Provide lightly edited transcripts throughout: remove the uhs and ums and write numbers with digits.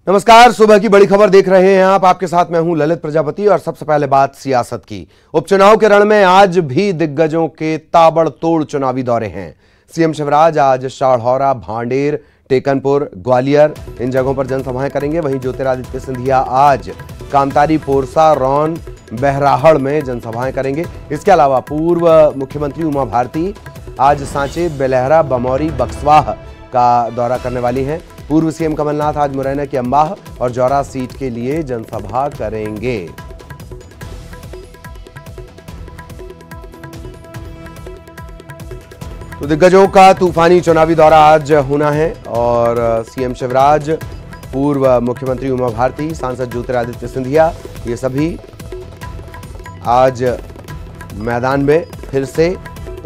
नमस्कार, सुबह की बड़ी खबर देख रहे हैं आप। आपके साथ मैं हूं ललित प्रजापति और सबसे पहले बात सियासत की। उपचुनाव के रण में आज भी दिग्गजों के ताबड़तोड़ चुनावी दौरे हैं। सीएम शिवराज आज शाढ़ौरा, भांडेर, टेकनपुर, ग्वालियर इन जगहों पर जनसभाएं करेंगे। वहीं ज्योतिरादित्य सिंधिया आज कामतारी, पोरसा, रौन, बहराहड़ में जनसभाएं करेंगे। इसके अलावा पूर्व मुख्यमंत्री उमा भारती आज सांचे, बेलहरा, बमौरी, बक्सवाह का दौरा करने वाली हैं। पूर्व सीएम कमलनाथ आज मुरैना की अंबाह और जौरा सीट के लिए जनसभा करेंगे। तो दिग्गजों का तूफानी चुनावी दौरा आज होना है और सीएम शिवराज, पूर्व मुख्यमंत्री उमा भारती, सांसद ज्योतिरादित्य सिंधिया, ये सभी आज मैदान में फिर से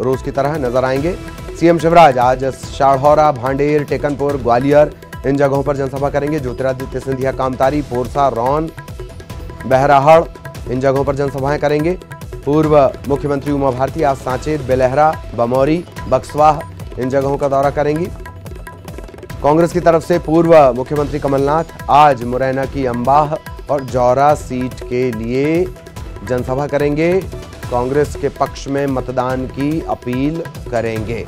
रोज की तरह नजर आएंगे। सीएम शिवराज आज शाढ़ौरा, भांडेर, टेकनपुर, ग्वालियर इन जगहों पर जनसभा करेंगे। ज्योतिरादित्य सिंधिया कामतारी, पोरसा, रौन, बहराहड़ इन जगहों पर जनसभाएं करेंगे। पूर्व मुख्यमंत्री उमा भारती आज सांचे, बेलहरा, बमौरी, बक्सवाह इन जगहों का दौरा करेंगी। कांग्रेस की तरफ से पूर्व मुख्यमंत्री कमलनाथ आज मुरैना की अंबाह और जौरा सीट के लिए जनसभा करेंगे। कांग्रेस के पक्ष में मतदान की अपील करेंगे।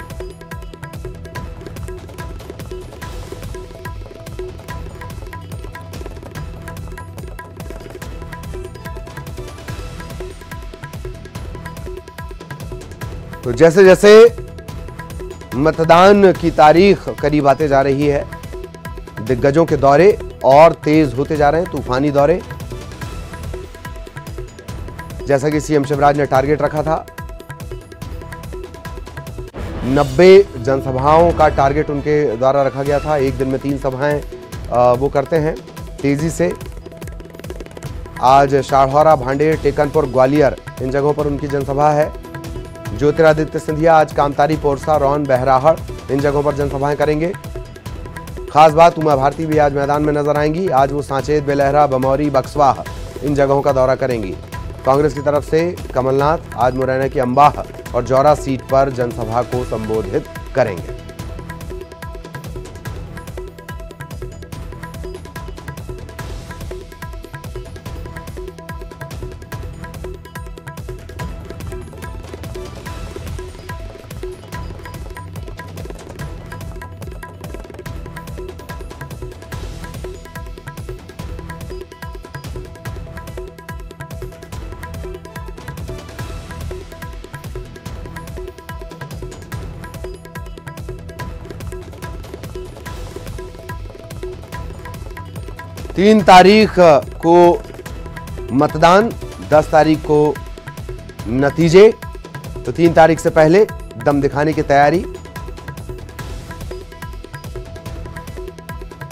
तो जैसे जैसे मतदान की तारीख करीब आते जा रही है, दिग्गजों के दौरे और तेज होते जा रहे हैं, तूफानी दौरे। जैसा कि सीएम शिवराज ने टारगेट रखा था, 90 जनसभाओं का टारगेट उनके द्वारा रखा गया था। एक दिन में 3 सभाएं वो करते हैं तेजी से। आज शाढ़ौरा, भांडेर, टेकनपुर, ग्वालियर इन जगहों पर उनकी जनसभा है। ज्योतिरादित्य सिंधिया आज कामतारी, पोरसा, रौन, बहराहड़ इन जगहों पर जनसभाएं करेंगे। खास बात, उमा भारती भी आज मैदान में नजर आएंगी। आज वो सांचेत, बेलहरा, बमौरी, बक्सवाह इन जगहों का दौरा करेंगी। कांग्रेस की तरफ से कमलनाथ आज मुरैना की अंबाह और जौरा सीट पर जनसभा को संबोधित करेंगे। तीन तारीख को मतदान, 10 तारीख को नतीजे। तो 3 तारीख से पहले दम दिखाने की तैयारी।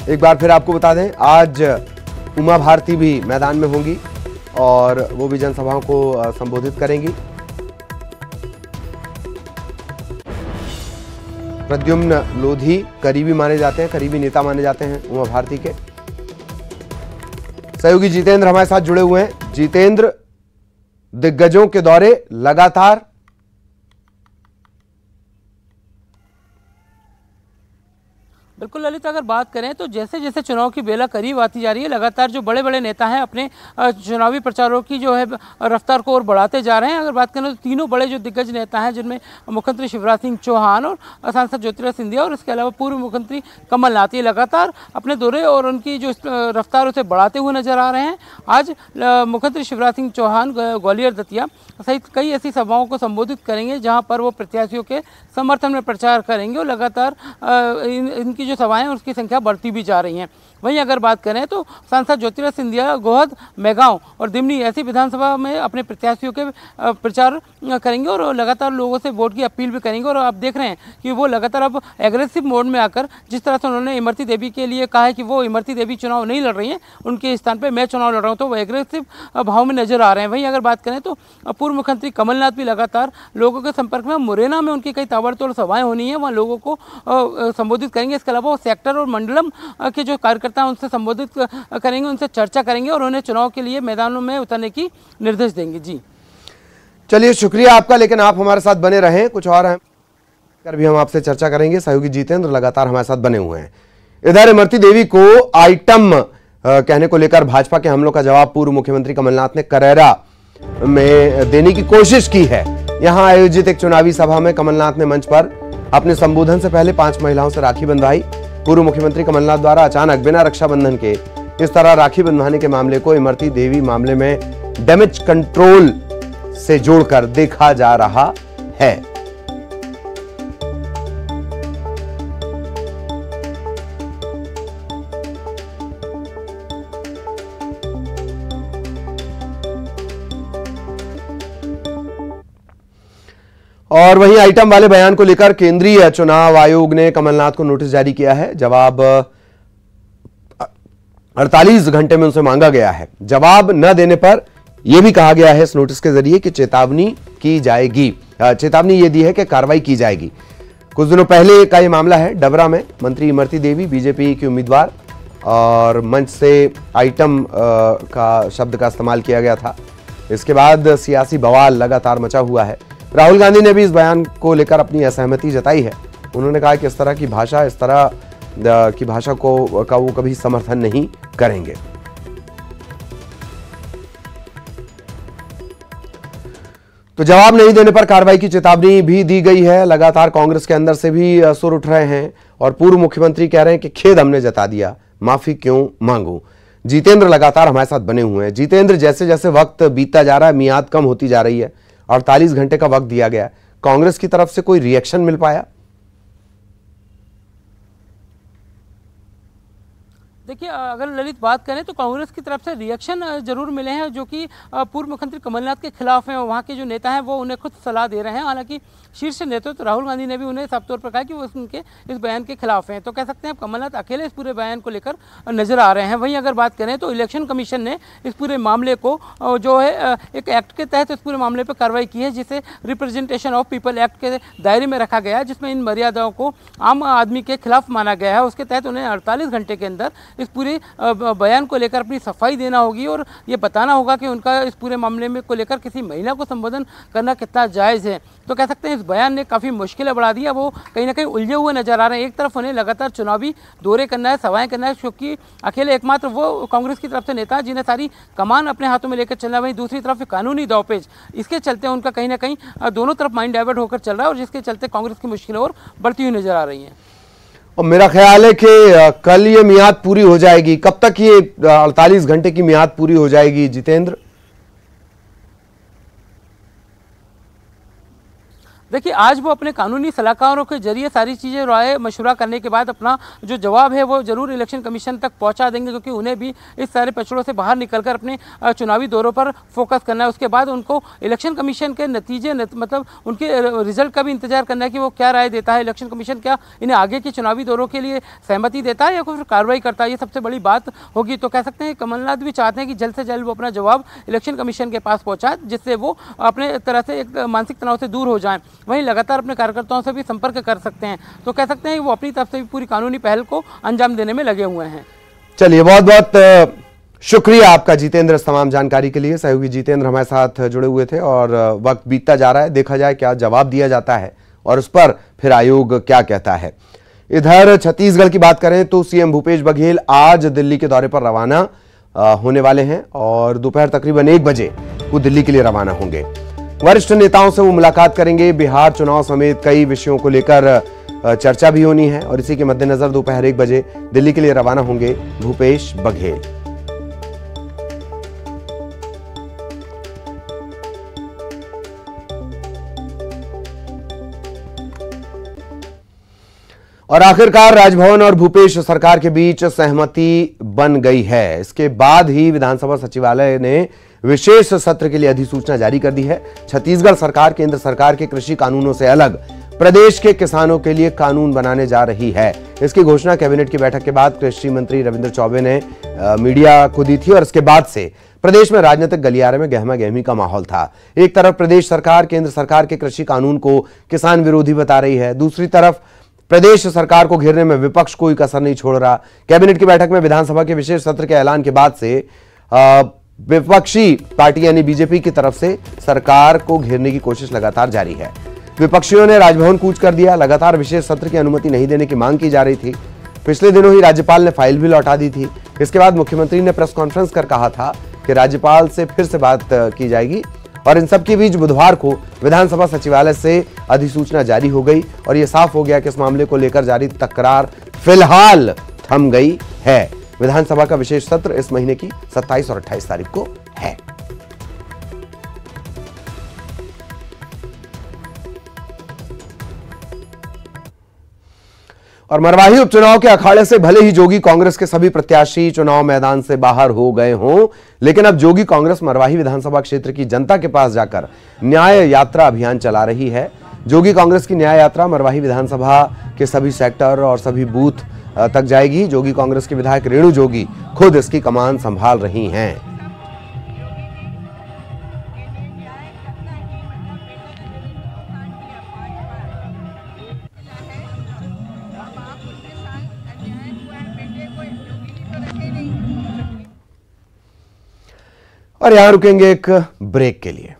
एक बार फिर आपको बता दें, आज उमा भारती भी मैदान में होंगी और वो भी जनसभाओं को संबोधित करेंगी। प्रद्युम्न लोधी करीबी माने जाते हैं, करीबी नेता माने जाते हैं उमा भारती के। सहयोगी जितेंद्र हमारे साथ जुड़े हुए हैं। जितेंद्र, दिग्गजों के दौरे लगातार, बिल्कुल ललित, अगर बात करें तो जैसे जैसे चुनाव की बेला करीब आती जा रही है, लगातार जो बड़े बड़े नेता हैं अपने चुनावी प्रचारों की जो है रफ्तार को और बढ़ाते जा रहे हैं। अगर बात करें तो तीनों बड़े जो दिग्गज नेता हैं, जिनमें मुख्यमंत्री शिवराज सिंह चौहान और सांसद ज्योतिरादित्य सिंधिया और इसके अलावा पूर्व मुख्यमंत्री कमलनाथ, ये लगातार अपने दौरे और उनकी जो रफ्तार उसे बढ़ाते हुए नजर आ रहे हैं। आज मुख्यमंत्री शिवराज सिंह चौहान ग्वालियर, दतिया सहित कई ऐसी सभाओं को संबोधित करेंगे जहाँ पर वो प्रत्याशियों के समर्थन में प्रचार करेंगे और लगातार इनकी जो सभाएं उसकी संख्या बढ़ती भी जा रही हैं। वहीं अगर बात करें तो सांसद ज्योतिरादित्य सिंधिया गोहद, मेगांव और दिमनी ऐसी विधानसभा में अपने प्रत्याशियों के प्रचार करेंगे और लगातार लोगों से वोट की अपील भी करेंगे। और आप देख रहे हैं कि वो लगातार अब एग्रेसिव मोड में आकर, जिस तरह से उन्होंने इमरती देवी के लिए कहा है कि वो इमरती देवी चुनाव नहीं लड़ रही हैं, उनके स्थान पर मैं चुनाव लड़ रहा हूँ, तो वो एग्रेसिव भाव में नजर आ रहे हैं। वहीं अगर बात करें तो पूर्व मुख्यमंत्री कमलनाथ भी लगातार लोगों के संपर्क में। मुरैना में उनकी कई ताबड़तोड़ सभाएं होनी है, वहाँ लोगों को संबोधित करेंगे। इसके अलावा वो सेक्टर और मंडलम के जो कार्यकर्ता हैं उनसे संबोधित करेंगे, उनसे चर्चा करेंगे और उन्हें चुनाव के लिए मैदानों में उतरने की निर्देश देंगे। जी चलिए, शुक्रिया आपका, लेकिन आप हमारे साथ बने रहें। कुछ और हैं कर भी हम आपसे चर्चा करेंगे। सहयोगी जितेंद्र लगातार हमारे साथ बने हुए हैं। इधर इमरती देवी को आइटम कहने को लेकर भाजपा के हमलों का जवाब पूर्व मुख्यमंत्री कमलनाथ ने करेरा में देने की कोशिश की है। यहां आयोजित एक चुनावी सभा में कमलनाथ ने मंच पर अपने संबोधन से पहले 5 महिलाओं से राखी बंधवाई। पूर्व मुख्यमंत्री कमलनाथ द्वारा अचानक बिना रक्षाबंधन के इस तरह राखी बंधवाने के मामले को इमरती देवी मामले में डैमेज कंट्रोल से जोड़कर देखा जा रहा है। और वहीं आइटम वाले बयान को लेकर केंद्रीय चुनाव आयोग ने कमलनाथ को नोटिस जारी किया है। जवाब 48 घंटे में उनसे मांगा गया है। जवाब न देने पर यह भी कहा गया है इस नोटिस के जरिए कि चेतावनी की जाएगी। चेतावनी यह दी है कि कार्रवाई की जाएगी। कुछ दिनों पहले का यह मामला है। डबरा में मंत्री इमरती देवी बीजेपी की उम्मीदवार और मंच से आइटम का शब्द का इस्तेमाल किया गया था। इसके बाद सियासी बवाल लगातार मचा हुआ है। राहुल गांधी ने भी इस बयान को लेकर अपनी असहमति जताई है। उन्होंने कहा कि इस तरह की भाषा को वो कभी समर्थन नहीं करेंगे। तो जवाब नहीं देने पर कार्रवाई की चेतावनी भी दी गई है। लगातार कांग्रेस के अंदर से भी सुर उठ रहे हैं और पूर्व मुख्यमंत्री कह रहे हैं कि खेद हमने जता दिया, माफी क्यों मांगूं। जितेंद्र लगातार हमारे साथ बने हुए हैं। जितेंद्र, जैसे जैसे वक्त बीतता जा रहा है, मियाद कम होती जा रही है, 48 घंटे का वक्त दिया गया, कांग्रेस की तरफ से कोई रिएक्शन मिल पाया? देखिए, अगर ललित बात करें तो कांग्रेस की तरफ से रिएक्शन जरूर मिले हैं, जो कि पूर्व मुख्यमंत्री कमलनाथ के खिलाफ हैं। वहाँ के जो नेता हैं वो उन्हें खुद सलाह दे रहे हैं। हालांकि शीर्ष नेतृत्व राहुल गांधी ने भी उन्हें साफ तौर पर कहा कि वो उनके इस बयान के खिलाफ हैं। तो कह सकते हैं कमलनाथ अकेले इस पूरे बयान को लेकर नजर आ रहे हैं। वहीं अगर बात करें तो इलेक्शन कमीशन ने इस पूरे मामले को जो है एक एक्ट के तहत इस पूरे मामले पर कार्रवाई की है, जिसे रिप्रेजेंटेशन ऑफ पीपल एक्ट के दायरे में रखा गया है, जिसमें इन मर्यादाओं को आम आदमी के खिलाफ माना गया है। उसके तहत उन्हें 48 घंटे के अंदर इस पूरे बयान को लेकर अपनी सफाई देना होगी और ये बताना होगा कि उनका इस पूरे मामले में को लेकर किसी महिला को संबोधन करना कितना जायज़ है। तो कह सकते हैं इस बयान ने काफ़ी मुश्किलें बढ़ा दी है। वो कहीं ना कहीं उलझे हुए नजर आ रहे हैं। एक तरफ उन्हें लगातार चुनावी दौरे करना है, सभाएं करना है, क्योंकि अकेले एकमात्र वो कांग्रेस की तरफ से नेता है जिन्हें सारी कमान अपने हाथों में लेकर चलना है। वहीं दूसरी तरफ कानूनी दावपेच, इसके चलते उनका कहीं ना कहीं दोनों तरफ माइंड डाइवर्ट होकर चल रहा है और जिसके चलते कांग्रेस की मुश्किलें और बढ़ती हुई नजर आ रही हैं। और मेरा ख्याल है कि कल ये मियाद पूरी हो जाएगी। कब तक ये 48 घंटे की मियाद पूरी हो जाएगी जितेंद्र? देखिए, आज वो अपने कानूनी सलाहकारों के जरिए सारी चीज़ें राय मशवरा करने के बाद अपना जो जवाब है वो जरूर इलेक्शन कमीशन तक पहुंचा देंगे, क्योंकि उन्हें भी इस सारे पचड़ों से बाहर निकलकर अपने चुनावी दौरों पर फोकस करना है। उसके बाद उनको इलेक्शन कमीशन के नतीजे मतलब उनके रिजल्ट का भी इंतजार करना है कि वो क्या राय देता है। इलेक्शन कमीशन क्या इन्हें आगे के चुनावी दौरों के लिए सहमति देता है या फिर कार्रवाई करता है, ये सबसे बड़ी बात होगी। तो कह सकते हैं कमलनाथ भी चाहते हैं कि जल्द से जल्द वो अपना जवाब इलेक्शन कमीशन के पास पहुँचाए, जिससे वो अपने तरह से एक मानसिक तनाव से दूर हो जाएँ। वहीं लगातार अपने कार्यकर्ताओं से भी संपर्क कर सकते हैं। तो कह सकते हैं कि वो अपनी तरफ से भी पूरी कानूनी पहल को अंजाम देने में लगे हुए हैं। चलिए, बहुत बहुत शुक्रिया आपका जितेंद्र इस तमाम जानकारी के लिए। सहयोगी जितेंद्र हमारे साथ जुड़े हुए थे और वक्त बीतता जा रहा है, देखा जाए क्या जवाब दिया जाता है और उस पर फिर आयोग क्या कहता है। इधर छत्तीसगढ़ की बात करें तो सीएम भूपेश बघेल आज दिल्ली के दौरे पर रवाना होने वाले हैं और दोपहर तकरीबन 1 बजे वो दिल्ली के लिए रवाना होंगे। वरिष्ठ नेताओं से वो मुलाकात करेंगे। बिहार चुनाव समेत कई विषयों को लेकर चर्चा भी होनी है और इसी के मद्देनजर दोपहर 1 बजे दिल्ली के लिए रवाना होंगे भूपेश बघेल। और आखिरकार राजभवन और भूपेश सरकार के बीच सहमति बन गई है। इसके बाद ही विधानसभा सचिवालय ने विशेष सत्र के लिए अधिसूचना जारी कर दी है। छत्तीसगढ़ सरकार केंद्र सरकार के कृषि कानूनों से अलग प्रदेश के किसानों के लिए कानून बनाने जा रही है। इसकी घोषणा कैबिनेट की बैठक के बाद कृषि मंत्री रविंद्र चौबे ने मीडिया को दी थी और इसके बाद से प्रदेश में राजनीतिक गलियारे में गहमा गहमी का माहौल था। एक तरफ प्रदेश सरकार केंद्र सरकार के कृषि कानून को किसान विरोधी बता रही है, दूसरी तरफ प्रदेश सरकार को घेरने में विपक्ष कोई कसर नहीं छोड़ रहा। कैबिनेट की बैठक में विधानसभा के विशेष सत्र के ऐलान के बाद से विपक्षी पार्टी यानी बीजेपी की तरफ से सरकार को घेरने की कोशिश लगातार जारी है। विपक्षियों ने राजभवन कूच कर दिया। लगातार विशेष सत्र की अनुमति नहीं देने की मांग की जा रही थी। पिछले दिनों ही राज्यपाल ने फाइल भी लौटा दी थी। इसके बाद मुख्यमंत्री ने प्रेस कॉन्फ्रेंस कर कहा था कि राज्यपाल से फिर से बात की जाएगी और इन सब के बीच बुधवार को विधानसभा सचिवालय से अधिसूचना जारी हो गई और यह साफ हो गया कि इस मामले को लेकर जारी तकरार फिलहाल थम गई है। विधानसभा का विशेष सत्र इस महीने की 27 और 28 तारीख को है। और मरवाही उपचुनाव के अखाड़े से भले ही जोगी कांग्रेस के सभी प्रत्याशी चुनाव मैदान से बाहर हो गए हों, लेकिन अब जोगी कांग्रेस मरवाही विधानसभा क्षेत्र की जनता के पास जाकर न्याय यात्रा अभियान चला रही है। जोगी कांग्रेस की न्याय यात्रा मरवाही विधानसभा के सभी सेक्टर और सभी बूथ तक जाएगी। जोगी कांग्रेस के विधायक रेणु जोगी खुद इसकी कमान संभाल रही हैं। और यहां रुकेंगे एक ब्रेक के लिए।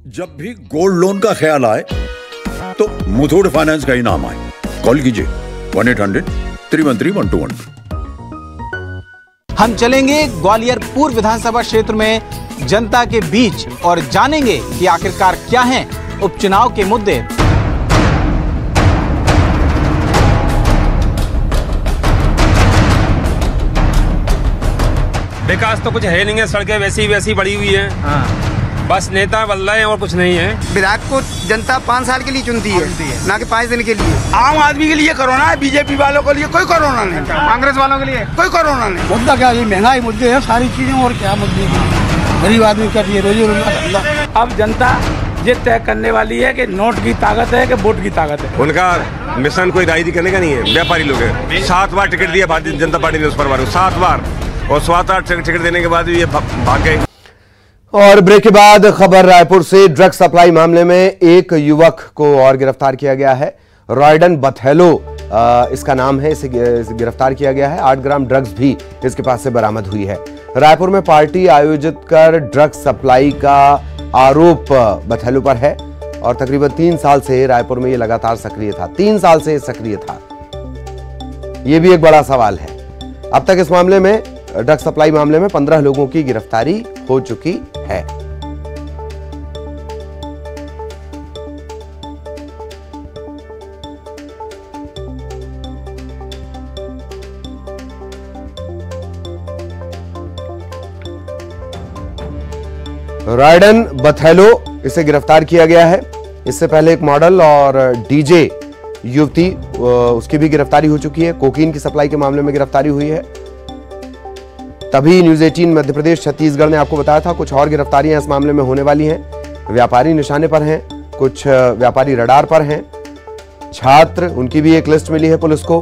जब भी गोल्ड लोन का ख्याल आए तो मुथूट फाइनेंस का ही नाम आए। कॉल कीजिए 1-800-313-1212। हम चलेंगे ग्वालियर पूर्व विधानसभा क्षेत्र में जनता के बीच और जानेंगे कि आखिरकार क्या हैं उपचुनाव के मुद्दे। विकास तो कुछ है नहीं है, सड़कें वैसी वैसी बड़ी हुई हैं। बस नेता बदल रहे हैं और कुछ नहीं है। विधायक को जनता 5 साल के लिए चुनती है, ना कि 5 दिन के लिए। आम आदमी के लिए कोरोना है, बीजेपी वालों के लिए कोई कोरोना नहीं, कांग्रेस वालों के लिए कोई कोरोना नहीं। मुद्दा क्या है? महंगाई मुद्दे है, सारी चीजें। और क्या मुद्दे? गरीब आदमी का रोजी रोजगार। अब जनता ये तय करने वाली है कि नोट की ताकत है कि वोट की ताकत है। उनका मिशन कोई राजनीति करने का नहीं है, व्यापारी लोग है। 7 बार टिकट दिया भारतीय जनता पार्टी ने उस परिवार को, 7 बार, और 7 बार टिकट देने के बाद भी ये भाग गए। और ब्रेक के बाद खबर रायपुर से। ड्रग सप्लाई मामले में एक युवक को और गिरफ्तार किया गया है। रॉयडन बथेलो इसका नाम है। इसे गिरफ्तार किया गया है। 8 ग्राम ड्रग्स भी इसके पास से बरामद हुई है। रायपुर में पार्टी आयोजित कर ड्रग सप्लाई का आरोप बथेलो पर है और तकरीबन 3 साल से रायपुर में ये लगातार सक्रिय था। 3 साल से सक्रिय था, ये भी एक बड़ा सवाल है। अब तक इस मामले में, ड्रग सप्लाई मामले में 15 लोगों की गिरफ्तारी हो चुकी है। रॉयडन बथेलो इसे गिरफ्तार किया गया है। इससे पहले एक मॉडल और डीजे युवती, उसकी भी गिरफ्तारी हो चुकी है। कोकीन की सप्लाई के मामले में गिरफ्तारी हुई है। तभी न्यूज 18 मध्य प्रदेश छत्तीसगढ़ ने आपको बताया था कुछ और गिरफ्तारियां इस मामले में होने वाली हैं। व्यापारी निशाने पर हैं, कुछ व्यापारी रडार पर हैं। छात्र, उनकी भी एक लिस्ट मिली है पुलिस को।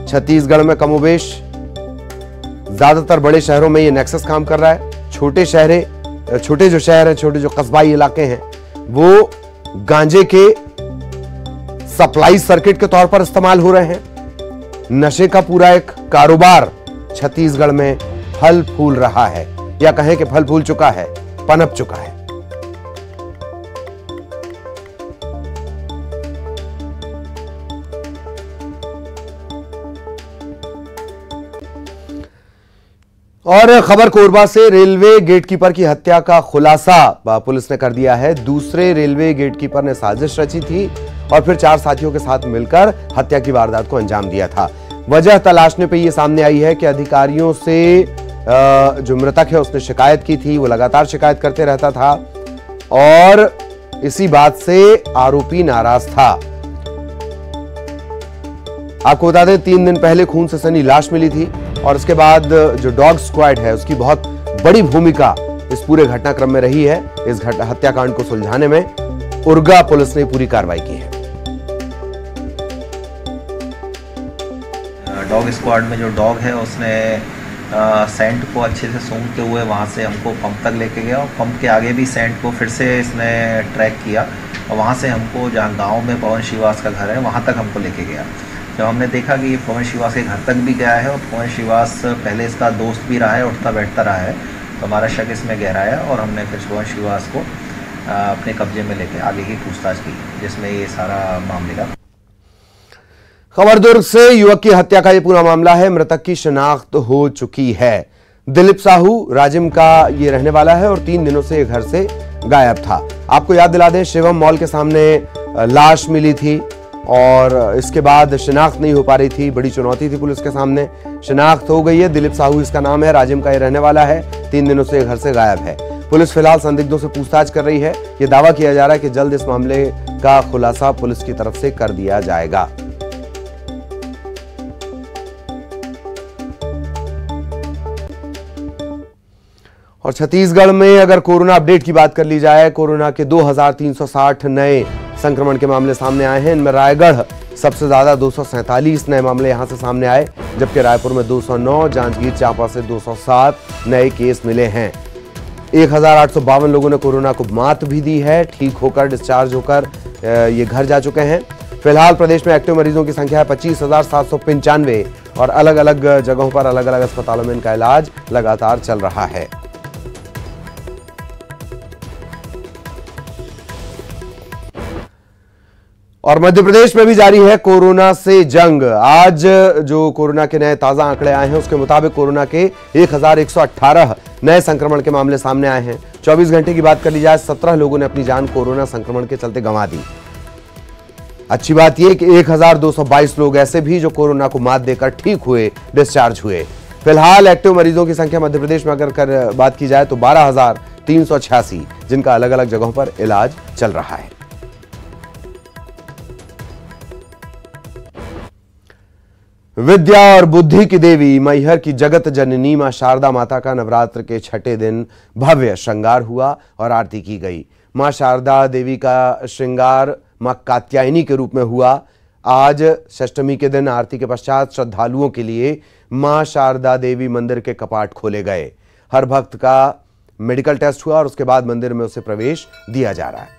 छत्तीसगढ़ में कमोबेश ज्यादातर बड़े शहरों में ये नेक्सस काम कर रहा है। छोटे जो शहर हैं, छोटे जो कस्बाई इलाके हैं, वो गांजे के सप्लाई सर्किट के तौर पर इस्तेमाल हो रहे हैं। नशे का पूरा एक कारोबार छत्तीसगढ़ में फल फूल रहा है, या कहें कि फल फूल चुका है, पनप चुका है। और खबर कोरबा से। रेलवे गेटकीपर की हत्या का खुलासा पुलिस ने कर दिया है। दूसरे रेलवे गेटकीपर ने साजिश रची थी और फिर 4 साथियों के साथ मिलकर हत्या की वारदात को अंजाम दिया था। वजह तलाशने पे ये सामने आई है कि अधिकारियों से जो मृतक है उसने शिकायत की थी। वो लगातार शिकायत करते रहता था और इसी बात से आरोपी नाराज था। आपको बता दें, 3 दिन पहले खून से सनी लाश मिली थी और इसके बाद जो डॉग स्क्वाड है उसकी बहुत बड़ी भूमिका इस पूरे घटनाक्रम में रही है। इस हत्याकांड को सुलझाने में उर्गा पुलिस ने पूरी कार्रवाई की है। डॉग स्क्वाड में जो डॉग है उसने सेंट को अच्छे से सूंघते हुए वहाँ से हमको पंप तक लेके गया, और पंप के आगे भी सेंट को फिर से इसने ट्रैक किया, और वहाँ से हमको जहाँ गांव में पवन श्रीवास का घर है वहाँ तक हमको लेके गया। जब हमने देखा कि ये पवन श्रीवास के घर तक भी गया है और पवन श्रीवास पहले इसका दोस्त भी रहा है, उठता बैठता रहा है, तो हमारा शक इसमें गहराया और हमने फिर पवन श्रीवास को अपने कब्जे में लेके आगे की पूछताछ की, जिसमें ये सारा मामले का। खबर दुर्ग से युवक की हत्या का ये पूरा मामला है। मृतक की शिनाख्त हो चुकी है। दिलीप साहू राजिम का ये रहने वाला है और 3 दिनों से घर से गायब था। आपको याद दिला दें, शिवम मॉल के सामने लाश मिली थी और इसके बाद शिनाख्त नहीं हो पा रही थी। बड़ी चुनौती थी पुलिस के सामने। शिनाख्त हो गई है। दिलीप साहू इसका नाम है, राजिम का ये रहने वाला है, 3 दिनों से घर से गायब है। पुलिस फिलहाल संदिग्धों से पूछताछ कर रही है। ये दावा किया जा रहा है कि जल्द इस मामले का खुलासा पुलिस की तरफ से कर दिया जाएगा। और छत्तीसगढ़ में अगर कोरोना अपडेट की बात कर ली जाए, कोरोना के 2360 नए संक्रमण के मामले सामने आए हैं। इनमें रायगढ़ सबसे ज्यादा 247 नए मामले यहां से सामने आए, जबकि रायपुर में 209, जांजगीर चांपा से 207 नए केस मिले हैं। 1852 लोगों ने कोरोना को मात भी दी है। ठीक होकर डिस्चार्ज होकर ये घर जा चुके हैं। फिलहाल प्रदेश में एक्टिव मरीजों की संख्या है 25,795 और अलग अलग जगहों पर अलग अलग अस्पतालों में इनका इलाज लगातार चल रहा है। और मध्य प्रदेश में भी जारी है कोरोना से जंग। आज जो कोरोना के नए ताजा आंकड़े आए हैं उसके मुताबिक कोरोना के 1118 नए संक्रमण के मामले सामने आए हैं। 24 घंटे की बात कर ली जाए, 17 लोगों ने अपनी जान कोरोना संक्रमण के चलते गंवा दी। अच्छी बात यह कि 1222 लोग ऐसे भी जो कोरोना को मात देकर ठीक हुए, डिस्चार्ज हुए। फिलहाल एक्टिव मरीजों की संख्या मध्य प्रदेश में अगर बात की जाए तो 12,386, जिनका अलग अलग जगहों पर इलाज चल रहा है। विद्या और बुद्धि की देवी मैहर की जगत जननी मां शारदा माता का नवरात्र के छठे दिन भव्य श्रृंगार हुआ और आरती की गई। मां शारदा देवी का श्रृंगार मां कात्यायनी के रूप में हुआ। आज षष्ठमी के दिन आरती के पश्चात श्रद्धालुओं के लिए मां शारदा देवी मंदिर के कपाट खोले गए। हर भक्त का मेडिकल टेस्ट हुआ और उसके बाद मंदिर में उसे प्रवेश दिया जा रहा है।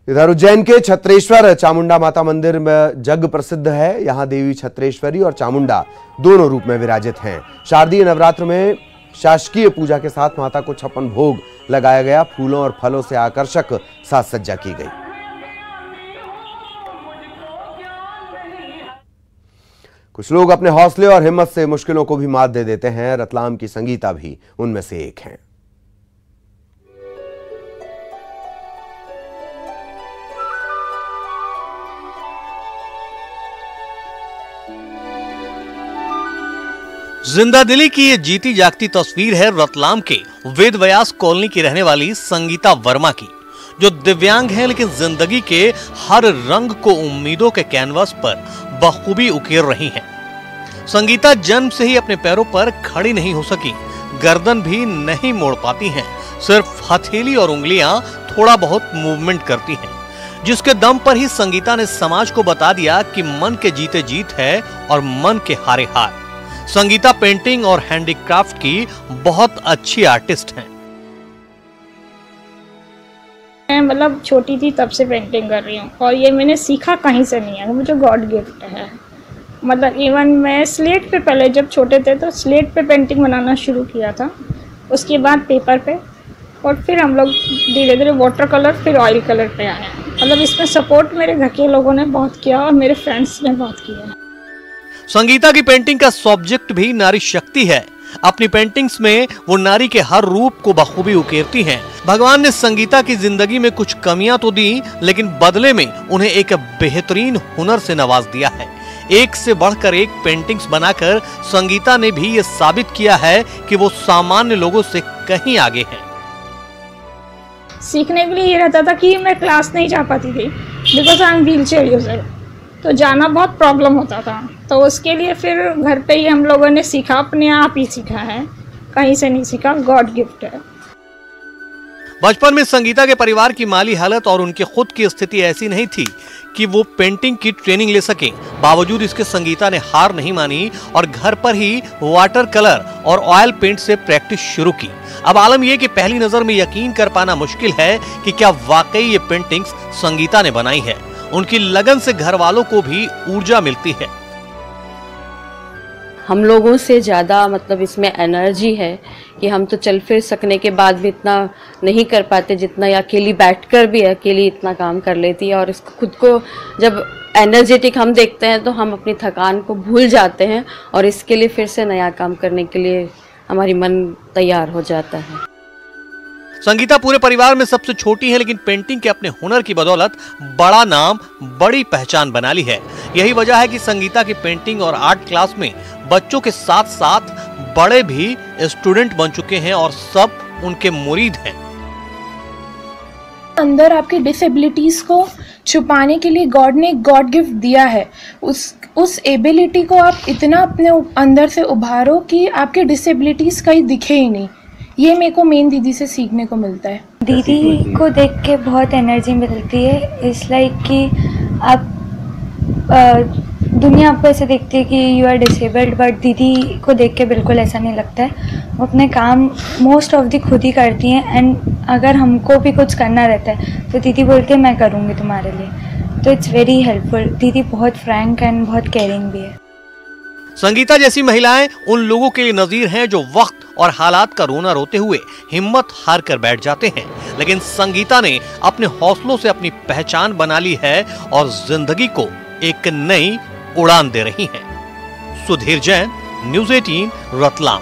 इधर उज्जैन के छत्रेश्वर चामुंडा माता मंदिर में जग प्रसिद्ध है। यहां देवी छत्रेश्वरी और चामुंडा दोनों रूप में विराजित हैं। शारदीय नवरात्र में शासकीय पूजा के साथ माता को 56 भोग लगाया गया। फूलों और फलों से आकर्षक साज सज्जा की गई। कुछ लोग अपने हौसले और हिम्मत से मुश्किलों को भी मात दे देते हैं। रतलाम की संगीता भी उनमें से एक हैं। जिंदा दिली की ये जीती जागती तस्वीर है रतलाम के वेद व्यास कॉलोनी की रहने वाली संगीता वर्मा की, जो दिव्यांग है लेकिन जिंदगी के हर रंग को उम्मीदों के कैनवास पर बखूबी उकेर रही हैं। संगीता जन्म से ही अपने पैरों पर खड़ी नहीं हो सकी, गर्दन भी नहीं मोड़ पाती हैं, सिर्फ हथेली और उंगलियां थोड़ा बहुत मूवमेंट करती हैं, जिसके दम पर ही संगीता ने समाज को बता दिया कि मन के जीते जीत है और मन के हारे हार। संगीता पेंटिंग और हैंडीक्राफ्ट की बहुत अच्छी आर्टिस्ट हैं। मैं मतलब छोटी थी तब से पेंटिंग कर रही हूँ और ये मैंने सीखा कहीं से नहीं है, मुझे गॉड गिफ्ट है। मतलब इवन मैं स्लेट पे, पहले जब छोटे थे तो स्लेट पे पेंटिंग बनाना शुरू किया था, उसके बाद पेपर पे, और फिर हम लोग धीरे धीरे वाटर कलर, फिर ऑयल कलर पे आए। मतलब इसमें सपोर्ट मेरे घर के लोगों ने बहुत किया और मेरे फ्रेंड्स ने बहुत किया। संगीता की पेंटिंग का सब्जेक्ट भी नारी शक्ति है। अपनी पेंटिंग्स में वो नारी के हर रूप को बखूबी उकेरती हैं। भगवान ने संगीता की जिंदगी में कुछ कमियां तो दी, लेकिन बदले में उन्हें एक बेहतरीन हुनर से नवाज दिया है। एक से बढ़कर एक पेंटिंग्स बनाकर संगीता ने भी ये साबित किया है कि वो सामान्य लोगों से कहीं आगे है। सीखने के लिए ये रहता था कि मैं क्लास नहीं जा पाती थी, because I am wheelchair user, तो जाना बहुत प्रॉब्लम होता था। तो उसके लिए फिर घर पे ही हम लोगों ने सीखा, अपने आप ही सीखा है, कहीं से नहीं सीखा, गॉड गिफ्ट है। बचपन में संगीता के परिवार की माली हालत और उनकी खुद की स्थिति ऐसी नहीं थी कि वो पेंटिंग की ट्रेनिंग ले सके। बावजूद इसके संगीता ने हार नहीं मानी और घर पर ही वाटर कलर और ऑयल पेंट से प्रैक्टिस शुरू की। अब आलम यह कि पहली नजर में यकीन कर पाना मुश्किल है कि क्या वाकई ये पेंटिंग्स संगीता ने बनाई है। उनकी लगन से घर वालों को भी ऊर्जा मिलती है। हम लोगों से ज़्यादा मतलब इसमें एनर्जी है कि हम तो चल फिर सकने के बाद भी इतना नहीं कर पाते जितना ये अकेली बैठकर भी अकेली इतना काम कर लेती है। और इसको खुद को जब एनर्जेटिक हम देखते हैं तो हम अपनी थकान को भूल जाते हैं और इसके लिए फिर से नया काम करने के लिए हमारी मन तैयार हो जाता है। संगीता पूरे परिवार में सबसे छोटी है, लेकिन पेंटिंग के अपने हुनर की बदौलत बड़ा नाम, बड़ी पहचान बना ली है। यही वजह है कि संगीता की पेंटिंग और आर्ट क्लास में बच्चों के साथ साथ बड़े भी स्टूडेंट बन चुके हैं और सब उनके मुरीद हैं। अंदर आपकी डिसेबिलिटीज को छुपाने के लिए गॉड ने गॉड गिफ्ट दिया है। उस एबिलिटी को आप इतना अपने अंदर से उभारो कि आपके डिसेबिलिटीज कहीं दिखे ही नहीं। ये मेरे को मेन दीदी से सीखने को मिलता है। दीदी को देख के बहुत एनर्जी मिलती है। इट्स लाइक कि आप दुनिया आपको ऐसे देखती है कि यू आर डिसेबल्ड, बट दीदी को देख के बिल्कुल ऐसा नहीं लगता है। वो अपने काम मोस्ट ऑफ दी खुद ही करती हैं एंड अगर हमको भी कुछ करना रहता है तो दीदी बोलती है मैं करूँगी तुम्हारे लिए। तो इट्स वेरी हेल्पफुल। दीदी बहुत फ्रैंक एंड बहुत केयरिंग भी है। संगीता जैसी महिलाएं उन लोगों के लिए नजीर हैं जो वक्त और हालात का रोना रोते हुए हिम्मत हार कर बैठ जाते हैं। लेकिन संगीता ने अपने हौसलों से अपनी पहचान बना ली है और जिंदगी को एक नई उड़ान दे रही हैं। सुधीर जैन, न्यूज़ 18, रतलाम।